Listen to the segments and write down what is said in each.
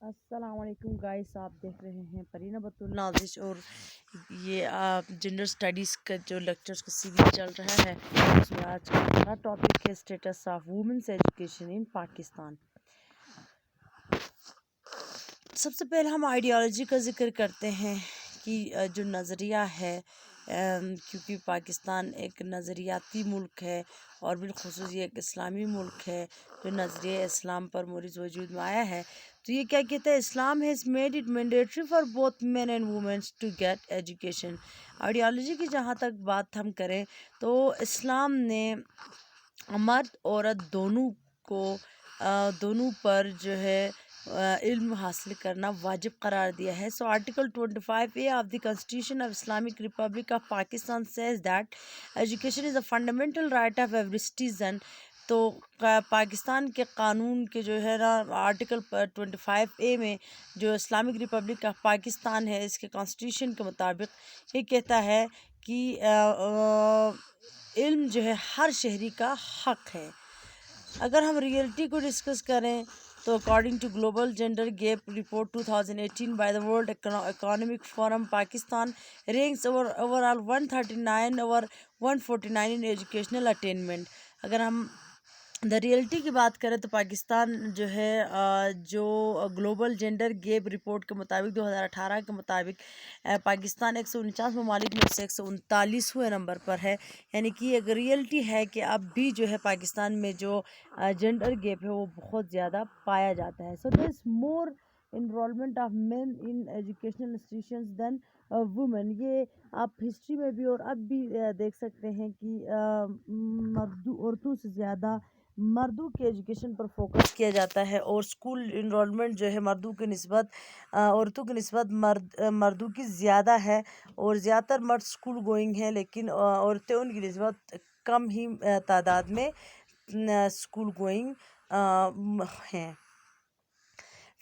السلام علیکم گائس، آپ دیکھ رہے ہیں پرینہ بطول نازش اور یہ جنڈر اسٹڈیز کا جو لیکچرز کا سیریز چل رہا ہے اس میں آج کا ہمارا ٹاپک ہے status of women's education in Pakistan. سب سے پہلے ہم آئیڈیالوجی کا ذکر کرتے ہیں کہ جو نظریہ ہے، کیونکہ پاکستان ایک نظریاتی ملک ہے اور بالخصوص یہ ایک اسلامی ملک ہے جو نظریہ اسلام پر مورز وجود میں آیا ہے، تو یہ کیا کہتا ہے؟ Islam has made it mandatory for both men and womens to get education. Ideology کی جہاں تک بات ہم کریں تو اسلام نے مرد عورت دونوں پر جو ہے علم حاصل کرنا واجب قرار دیا ہے۔ So article 25A of the constitution of Islamic republic of Pakistan says that education is a fundamental right of every citizen. تو پاکستان کے قانون کے جو ہے نا آرٹیکل 25A میں جو اسلامک ریپبلک آف پاکستان ہے، اس کے کانسٹیٹیوشن کے مطابق یہ کہتا ہے کہ علم جو ہے ہر شہری کا حق ہے۔ اگر ہم ریئلٹی کو ڈسکس کریں تو according to global gender gap report 2018 by the world economic forum, Pakistan ranks overall 139 over 149 in educational attainment. اگر ہم دا ریئلٹی کی بات کریں تو پاکستان جو ہے جو گلوبل جینڈر گیپ رپورٹ کے مطابق 2018 کے مطابق پاکستان 149 ممالک میں سے 139ویں نمبر پر ہے، یعنی کہ ایک ریئلٹی ہے کہ اب بھی جو ہے پاکستان میں جو جینڈر گیپ ہے وہ بہت زیادہ پایا جاتا ہے۔ So there is more enrollment of men in educational institutions than women. یہ آپ ہسٹری میں بھی اور اب بھی دیکھ سکتے ہیں کہ عورتوں سے زیادہ مردوں کے ایجوکیشن پر فوکس کیا جاتا ہے، اور اسکول انرولمنٹ جو ہے مردوں کی نسبت عورتوں کی نسبت مردوں کی زیادہ ہے، اور زیادہ تر مرد اسکول گوئنگ ہیں، لیکن عورتیں ان کی نسبت کم ہی تعداد میں اسکول گوئنگ ہیں۔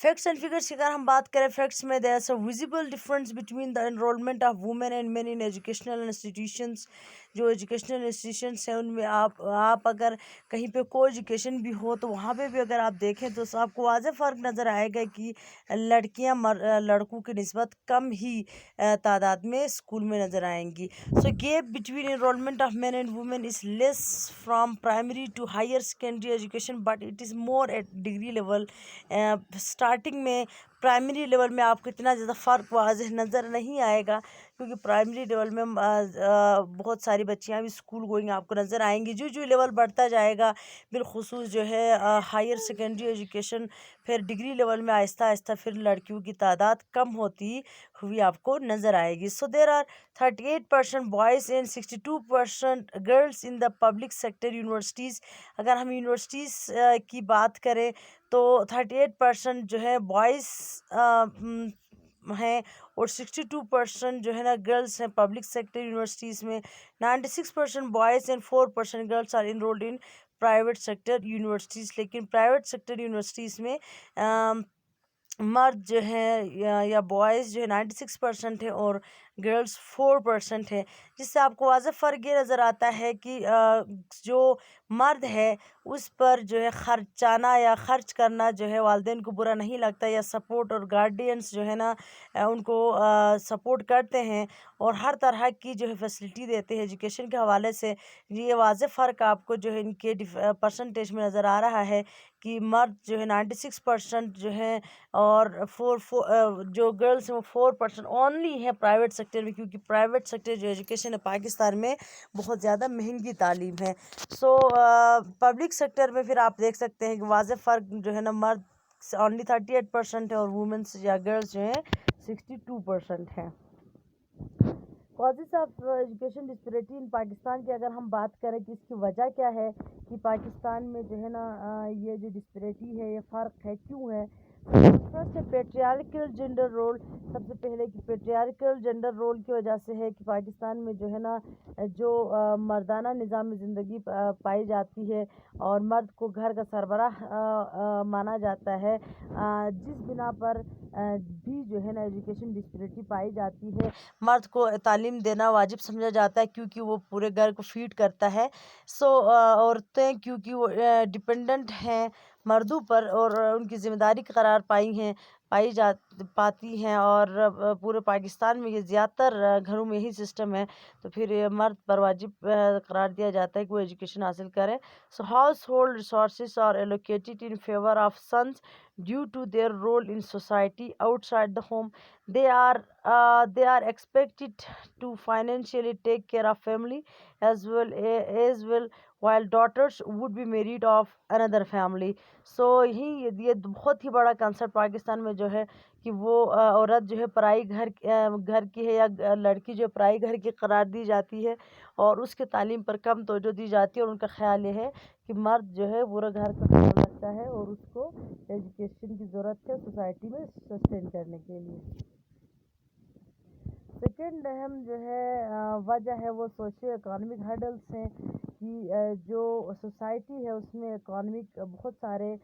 فیکٹس اینڈ فگرس کی اگر ہم بات کریں، فیکٹس میں there is a visible difference between the enrollment of women and men in educational institutions. جو ایجوکیشنل انسٹیٹیوشنس ہیں ان میں آپ اگر کہیں پہ کو ایجوکیشن بھی ہو تو وہاں پہ بھی اگر آپ دیکھیں تو آپ کو واضح فرق نظر آئے گا کہ لڑکیاں لڑکوں کی نسبت کم ہی تعداد میں اسکول میں نظر آئیں گی۔ So gap between enrollment of men and women is less from primary to higher secondary education, but it is more at degree level. Starting میں پرائمری لیول میں آپ کو اتنا زیادہ فرق واضح نظر نہیں آئے گا، کیونکہ پرائمری لیول میں بہت ساری بچیاں بھی اسکول گوئنگ آپ کو نظر آئیں گی۔ جو لیول بڑھتا جائے گا، بالخصوص جو ہے ہائر سیکنڈری ایجوکیشن، پھر ڈگری لیول میں آہستہ آہستہ پھر لڑکیوں کی تعداد کم ہوتی ہوئی آپ کو نظر آئے گی۔ So there are 38% boys and 62% girls in the public sector universities. اگر ہم یونیورسٹیز کی بات کریں تو 38% جو ہے بوائز ہیں اور 62% جو ہے نا گرلس ہیں پبلک سیکٹر یونیورسٹیز میں۔ 96% boys and 4% girls are enrolled in private sector universities. لیکن پرائیویٹ سیکٹر یونیورسٹیز میں مرد جو ہیں یا بوائز جو ہے 96% ہے اور گرلس 4% ہے، جس سے آپ کو واضح فرق یہ نظر آتا ہے کہ جو مرد ہے اس پر جو ہے خرچانا یا خرچ کرنا جو ہے والدین کو برا نہیں لگتا، یا سپورٹ، اور گارڈینس جو ہے نا ان کو سپورٹ کرتے ہیں اور ہر طرح کی جو ہے فیسلٹی دیتے ہیں ایجوکیشن کے حوالے سے۔ یہ واضح فرق آپ کو جو ہے ان کے پرسنٹیج میں نظر آ رہا ہے کہ مرد جو ہے 96% جو ہے اور جو گرلس ہیں وہ 4% اونلی ہے پرائیویٹ سیکٹر میں، کیونکہ پرائیویٹ سیکٹر جو ایجوکیشن ہے پاکستان میں بہت زیادہ مہنگی تعلیم ہے۔ سو پبلک سیکٹر میں پھر آپ دیکھ سکتے ہیں کہ واضح فرق جو ہے نا مرد اونلی 38% ہے اور وومنس یا گرلس جو ہیں 62% ہیں۔ Causes of education disparity in Pakistan کی اگر ہم بات کریں کہ اس کی وجہ کیا ہے کہ پاکستان میں جو ہے نا یہ جو ڈسپیرٹی ہے، یہ فرق ہے، کیوں ہے؟ فرسٹ ہے پیٹریارکل جینڈر رول۔ سب سے پہلے کہ پیٹریارکل جینڈر رول کی وجہ سے ہے کہ پاکستان میں جو ہے نا جو مردانہ نظام زندگی پائی جاتی ہے اور مرد کو گھر کا سربراہ مانا جاتا ہے، جس بنا پر بھی جو ہے نا ایجوکیشن ڈسپیرٹی پائی جاتی ہے۔ مرد کو تعلیم دینا واجب سمجھا جاتا ہے کیونکہ وہ پورے گھر کو فیڈ کرتا ہے۔ سو عورتیں کیونکہ وہ ڈپینڈنٹ ہیں مردوں پر اور ان کی ذمہ داری قرار پاتی ہیں، اور پورے پاکستان میں یہ زیادہ تر گھروں میں یہی سسٹم ہے، تو پھر یہ مرد پر واجب قرار دیا جاتا ہے کہ وہ ایجوکیشن حاصل کرے. So household resources are allocated in favour of sons due to their role in society outside the home. They are expected to financially take care of family as well, while daughters would be married of another family. So یہ بہت ہی بڑا concert Pakistan میں جو ہے کہ وہ عورت جو ہے پرائی گھر کی ہے، یا لڑکی جو ہے پرائی گھر کی قرار دی جاتی ہے، اور اس کے تعلیم پر کم توجہ دی جاتی ہے، اور ان کا خیال یہ ہے کہ مرد جو ہے پورا گھر کا خیال رکھتا ہے اور اس کو ایجوکیشن کی ضرورت ہے سوسائٹی میں سسٹین کرنے کے لیے. سیکنڈ اہم جو ہے وجہ ہے وہ سوشیو اکانومک ہرڈلس ہیں، کہ جو سوسائٹی ہے اس میں اکانومک بہت سارے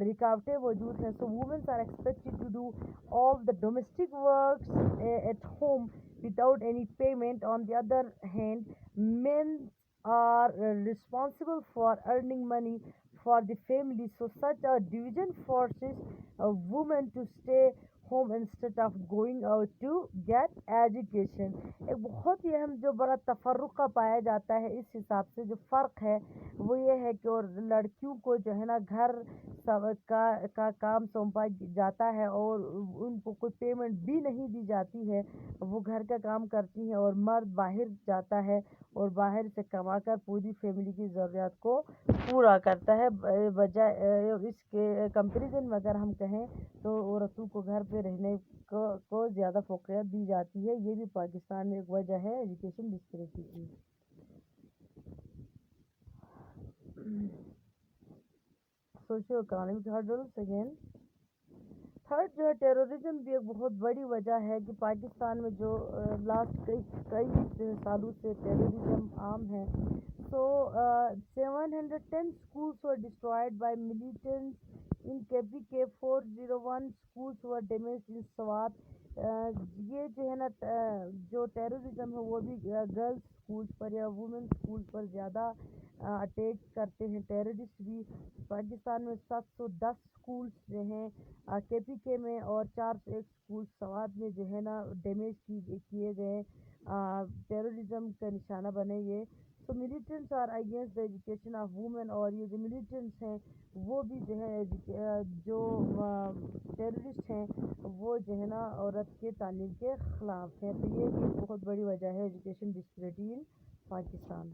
رکاوٹیں موجود ہیں. So womens are expected to do all the domestic works at home without any payment. On the other hand, men are responsible for earning money for the family. So such a division forces women to stay home instead of going out to get education. ایک بہت ہی اہم جو بڑا تفرقہ پایا جاتا ہے اس حساب سے، جو فرق ہے وہ یہ ہے کہ اور لڑکیوں کو جو ہے نا گھر کا کام سونپا جاتا ہے، اور ان کو کوئی پیمنٹ بھی نہیں دی جاتی ہے، وہ گھر کا کام کرتی ہیں، اور مرد باہر جاتا ہے اور باہر سے کما کر پوری فیملی کی ضروریات کو پورا کرتا ہے. بجائے اس کے کمپیریزن میں اگر ہم کہیں تو عورتوں کو گھر پہ رہنے کو زیادہ فوقیت دی جاتی ہے. یہ بھی پاکستان میں ایک وجہ ہے ایجوکیشن ڈسپیرٹی کی. Socio economic hurdles again. Third جو ہے ٹیررزم بھی ایک بہت بڑی وجہ ہے کہ پاکستان میں جو لاسٹ کئی سالوں سے ٹیررزم عام ہے. سو 710 schools were destroyed by militants in KPK. 401 schools were damaged in Swat. یہ جو ہے نا جو ٹیررزم ہے وہ بھی گرلز اسکولس پر یا وومن اسکولس پر زیادہ اٹیک کرتے ہیں ٹیررسٹ بھی. پاکستان میں 710 اسکولس جو ہیں KPK میں، اور 401 اسکول سوات میں جو ہے نا ڈیمیج کیے گئے، ٹیررزم کا نشانہ بنے یہ. So militants are against the education of women, اور یہ جو ملیٹنٹس ہیں وہ بھی جو ہے جو ٹیررسٹ ہیں وہ جو ہے نا عورت کے تعلیم کے خلاف ہیں. تو یہ بھی ایک بہت بڑی وجہ ہے education disparity in Pakistan.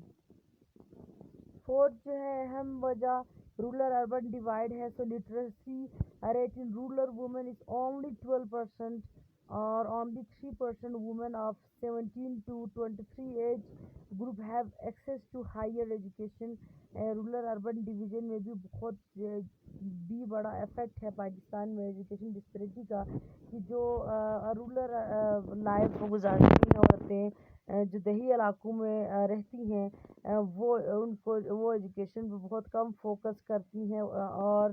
Fourth جو ہے اہم وجہ رورل اربن ڈیوائڈ ہے. سو literacy rate in rural women is only 12%, or only 3% women of 17 to 23 age group have access to higher education. Rural urban division میں بھی بہت بھی بڑا افیکٹ ہے پاکستان میں ایجوکیشن ڈسپیرٹی کا، کہ جو رورل لائف گزارتی ہیں عورتیں جو دیہی علاقوں میں رہتی ہیں، وہ ایجوکیشن پہ بہت کم فوکس کرتی ہیں، اور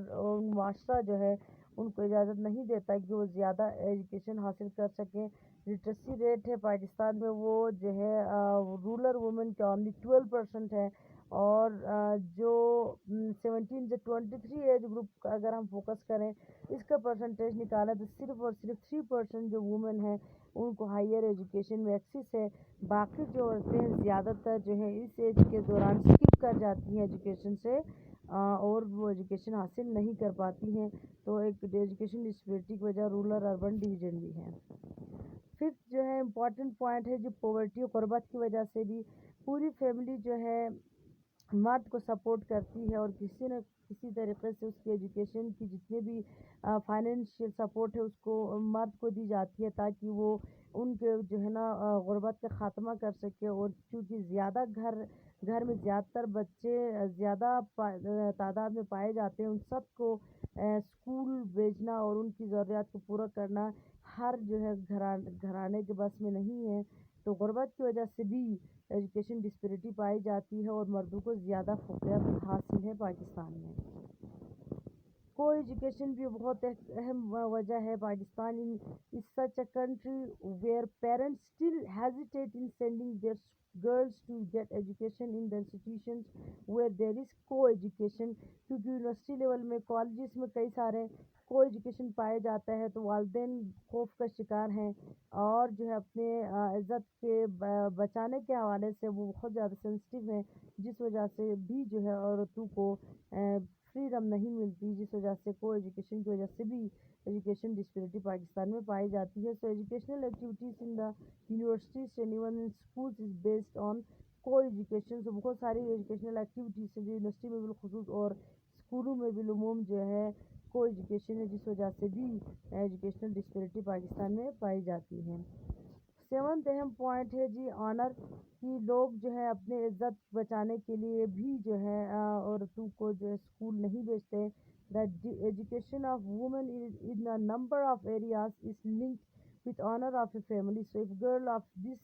معاشرہ جو ہے ان کو اجازت نہیں دیتا کہ وہ زیادہ ایجوکیشن حاصل کر سکیں. لٹریسی ریٹ ہے پاکستان میں وہ جو ہے رورل وومن کا اونلی 12% ہے، اور جو 17 سے 23 ایج گروپ کا اگر ہم فوکس کریں اس کا پرسنٹیج نکالا تو صرف اور صرف 3% جو وومن ہیں ان کو ہائیر ایجوکیشن میں ایکسیس ہے. باقی جو عورتیں زیادہ تر جو ہیں اس ایج کے دوران اسکپ کر جاتی ہیں ایجوکیشن سے، اور وہ ایجوکیشن حاصل نہیں کر پاتی ہیں. تو ایک ایجوکیشن ڈسپیرٹی کی وجہ رورل اربن ڈویژن بھی ہے. ففتھ جو ہے امپورٹنٹ پوائنٹ ہے جو پاورٹی اور غربت کی وجہ سے بھی پوری فیملی جو ہے مرد کو سپورٹ کرتی ہے، اور کسی نہ کسی طریقے سے اس کی ایجوکیشن کی جتنے بھی فائنینشیل سپورٹ ہے اس کو مرد کو دی جاتی ہے، تاکہ وہ ان کے جو ہے نا غربت کا خاتمہ کر سکے. اور چونکہ زیادہ گھر میں زیادہ تر بچے زیادہ تعداد میں پائے جاتے ہیں، ان سب کو اسکول بھیجنا اور ان کی ضروریات کو پورا کرنا ہر جو ہے گھرانے کے بس میں نہیں ہے. تو غربت کی وجہ سے بھی ایجوکیشن ڈسپیرٹی پائی جاتی ہے، اور مردوں کو زیادہ فوقیت حاصل ہے پاکستان میں. کو ایجوکیشن بھی بہت اہم وجہ ہے. Pakistan is such a country where parents still hesitate in sending their girls to get education in the institutions where there is co-education, کیونکہ یونیورسٹی لیول میں کالجز میں کئی سارے کو ایجوکیشن پائے جاتا ہے تو والدین خوف کا شکار ہیں اور جو ہے اپنے عزت کے بچانے کے حوالے سے وہ بہت زیادہ سینسٹیو ہیں، جس وجہ سے بھی جو ہے عورتوں کو فریڈم نہیں ملتی، جس وجہ سے کو ایجوکیشن کی وجہ سے بھی ایجوکیشن ڈسپیرٹی پاکستان میں پائی جاتی ہے. So educational activities in the universities and even in schools is based on co education. سو بہت ساری ایجوکیشنل ایکٹیویٹیز ہیں جو یونیورسٹی میں بالخصوص اور اسکولوں میں بالعموم جو ہے کو ایجوکیشن ہے، جس وجہ سے بھی ایجوکیشنل ڈسپیرٹی پاکستان میں پائی جاتی ہے. 7th اہم پوائنٹ ہے جی آنر، کہ لوگ جو ہے اپنے عزت بچانے کے لیے بھی جو ہے عورتوں کو جو ہے اسکول نہیں بھیجتے. The education of women in a number of areas is linked with honor of a family. So if girl of this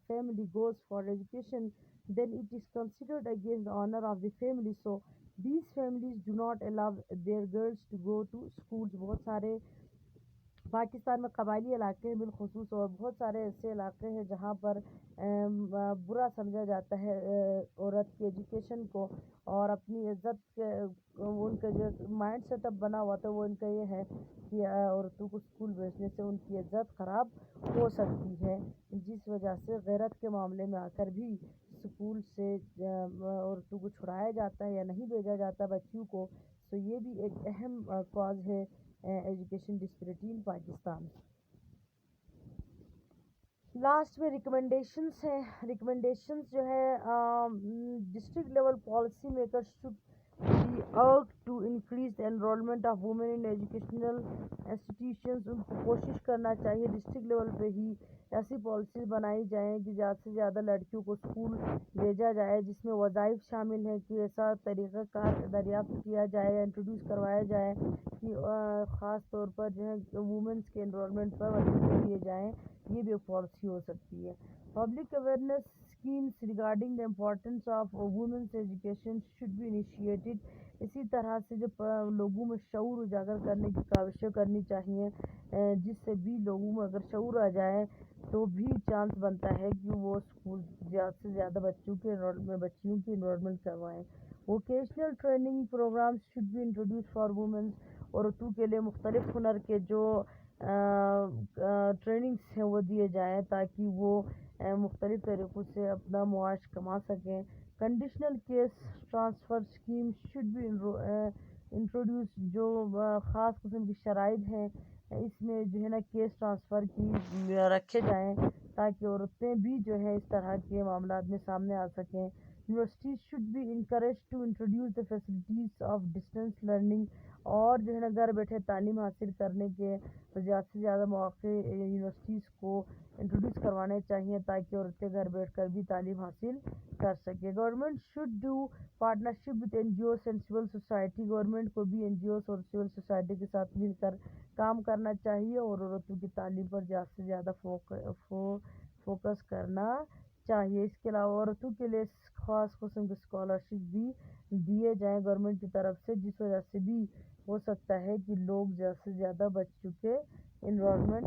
family goes for education, then it is considered against the honor of the family. So these families do not allow their girls to go to schools. بہت سارے پاکستان میں قبائلی علاقے ہیں بالخصوص، اور بہت سارے ایسے علاقے ہیں جہاں پر برا سمجھا جاتا ہے عورت کی ایجوکیشن کو، اور اپنی عزت کے ان کا جو مائنڈ سیٹ اپ بنا ہوا تھا وہ ان کا یہ ہے کہ عورتوں کو اسکول بھیجنے سے ان کی عزت خراب ہو سکتی ہے، جس وجہ سے غیرت کے معاملے میں آ کر بھی اسکول سے عورتوں کو چھڑایا جاتا ہے یا نہیں بھیجا جاتا بچیوں کو. تو یہ بھی ایک اہم کاز ہے education disparity in Pakistan. Last میں ریکمنڈیشنس ہیں. ریکمنڈیشنس جو ہے district level policy maker should be urge to increase the enrollment of women in educational institutions. ان کو کوشش کرنا چاہیے ڈسٹرکٹ لیول پہ ہی ایسی پالیسیز بنائی جائیں کہ زیادہ سے زیادہ لڑکیوں کو اسکول بھیجا جائے، جس میں وظائف شامل ہیں کہ ایسا طریقہ کار دریافت کیا جائے یا انٹروڈیوس کروایا جائے کہ خاص طور پر جو ہے وومنس کے انرولمنٹ پر وظیفے دیے جائیں. یہ بھی ایک پالیسی ہو سکتی ہے. Public awareness schemes regarding the importance of women's education should be initiated. اسی طرح سے جو لوگوں میں شعور اجاگر کرنے کی کاوشیں کرنی چاہیے، جس سے بھی لوگوں میں اگر شعور آ جائے تو بھی چانس بنتا ہے کہ وہ اسکول زیادہ سے زیادہ بچیوں کی انرولمنٹ کروائیں. Vocational training programmes should be introduce for womens. عورتوں کے لیے مختلف ہنر کے جو ٹریننگس ہیں وہ دیے جائیں تاکہ وہ مختلف طریقوں سے اپنا معاش کما سکیں. Conditional cash transfer scheme should be introduce. جو خاص قسم کی شرائط ہیں اس میں جو ہے نا کیس ٹرانسفر کی رکھے جائیں تاکہ عورتیں بھی جو ہے اس طرح کے معاملات میں سامنے آ سکیں. Universities should be encourage to introduce the facilities of distance learning. اور جو ہے نا گھر بیٹھے تعلیم حاصل کرنے کے زیادہ سے زیادہ مواقع یونیورسٹیز کو انٹروڈیوس کروانے چاہیے تاکہ عورتیں گھر بیٹھ کر بھی تعلیم حاصل کر سکیں. Government should do partnership with NGOs and civil society. Government کو بھی این جی اوز اور سول سوسائٹی کے ساتھ مل کر کام کرنا چاہیے اور عورتوں کی تعلیم پر زیادہ سے زیادہ فوکس کرنا چاہیے. اس کے علاوہ عورتوں کے لیے خاص قسم کے اسکالرشپ بھی دیے جائیں گورنمنٹ کی طرف سے، جس وجہ سے بھی ہو سکتا ہے کہ لوگ زیادہ سے زیادہ بچوں کے enrollment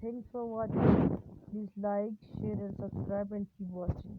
Thanks for watching. Please like, share and subscribe and keep watching.